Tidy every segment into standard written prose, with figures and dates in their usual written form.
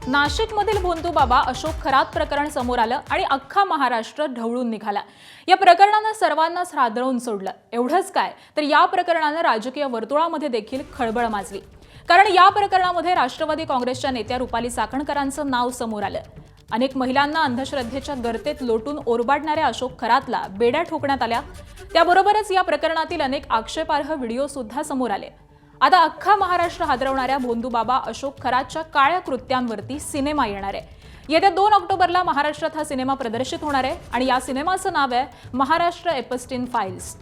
नाशिकमधील भोंदूबाबा अशोक खरात प्रकरण समोर आलं आणि अख्खा महाराष्ट्र ढवळून निघाला। या प्रकरणानं सर्वांनाच हादरवून सोडलं। एवढंच काय तर या प्रकरणानं राजकीय वर्तुळामध्ये देखील खळबळ माजली। कारण या प्रकरणामध्ये राष्ट्रवादी काँग्रेसच्या नेत्या रुपाली चाकणकरांचं नाव समोर आलं। अनेक महिलांना अंधश्रद्धेच्या गर्तेत लोटून ओरबाडणाऱ्या अशोक खरातला बेड्या ठोकण्यात आल्या। त्याबरोबरच या प्रकरणातील अनेक आक्षेपार्ह व्हिडिओ सुद्धा समोर आले। आता अख्खा महाराष्ट्र हादरवणाऱ्या भोंदूबाबा अशोक खरातच्या काळ्या कृत्यांवरती सिनेमा येणार आहे। येत्या 2 ऑक्टोबरला महाराष्ट्रात हा सिनेमा प्रदर्शित होणार आहे आणि या सिनेमाचं नाव आहे महाराष्ट्र एपस्टीन फाइल्स।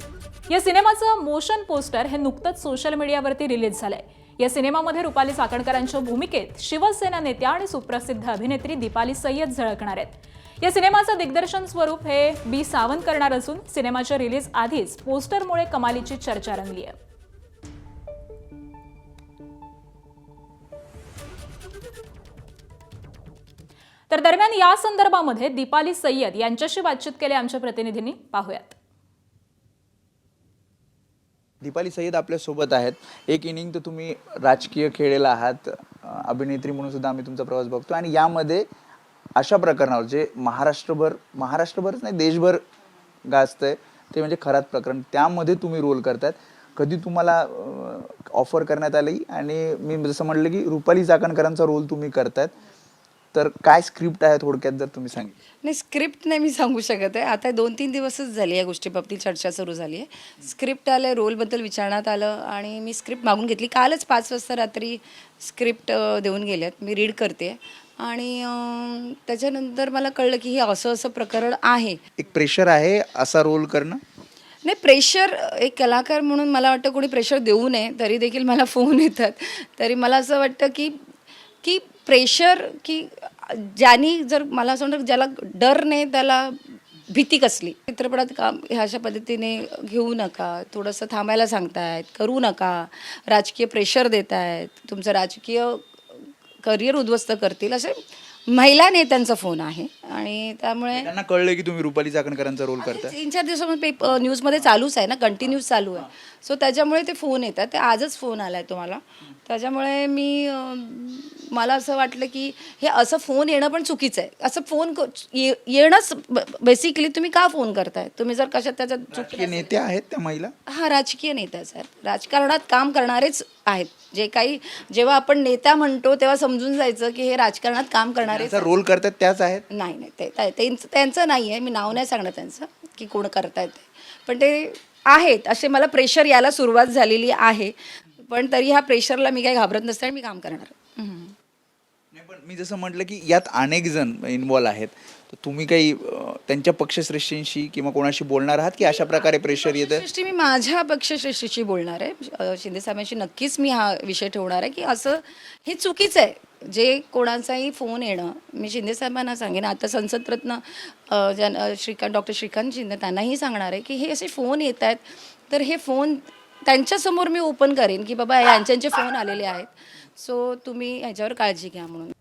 या सिनेमाचं मोशन पोस्टर हे नुकतंच सोशल मीडियावरती रिलीज झालंय। या सिनेमामध्ये रुपाली चाकणकरांच्या भूमिकेत शिवसेना नेत्या आणि सुप्रसिद्ध अभिनेत्री दीपाली सय्यद झळकणार आहेत। या सिनेमाचं दिग्दर्शन स्वरूप हे बी सावंत करणार असून सिनेमाच्या रिलीज आधीच पोस्टरमुळे कमालीची चर्चा रंगली आहे। तर दरम्यान या संदर्भामध्ये दीपाली सय्यद यांच्याशी बातचीत केली आमच्या प्रतिनिधींनी, पाहूयात। दीपाली सय्यद आपल्या सोबत आहेत। एक इनिंग तर तुम्ही राजकीय खेळलेला आहात, अभिनेत्री म्हणून सुद्धा आम्ही तुमचा प्रवास बघतो आणि यामध्ये अशा प्रकरणावर जे महाराष्ट्रभरच नाही देशभर गाजतंय ते म्हणजे खरात प्रकरण, त्यामध्ये तुम्ही रोल करतायत। कधी तुम्हाला ऑफर करण्यात आली आणि मी जसं म्हटलं की रुपाली चाकणकरांचा रोल तुम्ही करतायत, तर काय स्क्रिप्ट आहे थोडक्यात जर तुम्ही सांगितलं? नाही, स्क्रिप्ट नाही मी सांगू शकत आहे। आता 2-3 दिवसच झाली या गोष्टीबाबतीत चर्चा सुरू झाली आहे। स्क्रिप्ट आलं, रोलबद्दल विचारण्यात आलं आणि मी स्क्रिप्ट मागून घेतली। कालच 5 वाजता रात्री स्क्रिप्ट देऊन गेल्यात, मी रीड करते आणि त्याच्यानंतर मला कळलं की हे असं प्रकरण आहे। एक प्रेशर आहे असा रोल करणं? नाही, प्रेशर एक कलाकार म्हणून मला वाटतं कोणी प्रेशर देऊ नये, तरी देखील मला फोन येतात। तरी मला असं वाटतं की प्रेशर की ज्यांनी जर मला असं वाटतं ज्याला डर नाही त्याला भीती कसली। चित्रपटात काम ह्या अशा पद्धतीने घेऊ नका, थोडंसं थांबायला सांगतायत, करू नका, राजकीय प्रेशर देत आहेत, तुमचं राजकीय करिअर उद्ध्वस्त करतील, असे महिला नेत्यांचा फोन आहे। आणि त्यामुळे त्यांना कळलं की तुम्ही रुपाली चाकणकरांचा रोल करताय। 3-4 दिवसामध्ये न्यूजमध्ये चालूच आहे ना, कंटिन्यूस चालू आहे। सो त्याच्यामुळे ते फोन येतात। ते आजच फोन आला आहे तुम्हाला, त्याच्यामुळे मला असं वाटलं की हे असं फोन येणं पण चुकीचं आहे। असं फोन येणंच बेसिकली तुम्ही का फोन करताय? तुम्ही जर कशात त्याच्यात राजकीय नेत्या आहेत त्या महिला? हां, राजकीय नेत्याच आहेत, राजकारणात काम करणारेच आहेत। जे काही जेव्हा आपण नेता म्हणतो तेव्हा समजून जायचं की हे राजकारणात काम करणारे रोल करतात त्याच आहेत? नाही, त्यांचं नाही आहे, मी नाव नाही सांगणार त्यांचं की कोण करतायत ते, पण ते आहेत असे। मला प्रेशर यायला सुरुवात झालेली आहे, पण तरी ह्या प्रेशरला मी काही घाबरत नसते आणि मी काम करणार। नाही, पण मी जसं म्हटलं की यात अनेक जण इन्व्हॉल्व आहेत, तर तुम्ही काही त्यांच्या पक्षश्रेष्ठींशी किंवा कोणाशी बोलणार आहात की अशा प्रकारे प्रेशर येतं? मी माझ्या पक्षश्रेष्ठीशी बोलणार आहे, शिंदे साहेबांशी नक्कीच मी हा विषय ठेवणार आहे की असं हे चुकीचं आहे। जे कोणाचाही फोन येणं, मी शिंदे साहेबांना सांगेन, आता संसदरत्न डॉक्टर श्रीकांत शिंदे त्यांनाही सांगणार आहे की हे असे फोन येत आहेत, तर हे फोन त्यांच्यासमोर मी ओपन करेन की बाबा यांचे फोन आलेले आहेत, सो तुम्ही ह्याच्यावर काळजी घ्या म्हणून।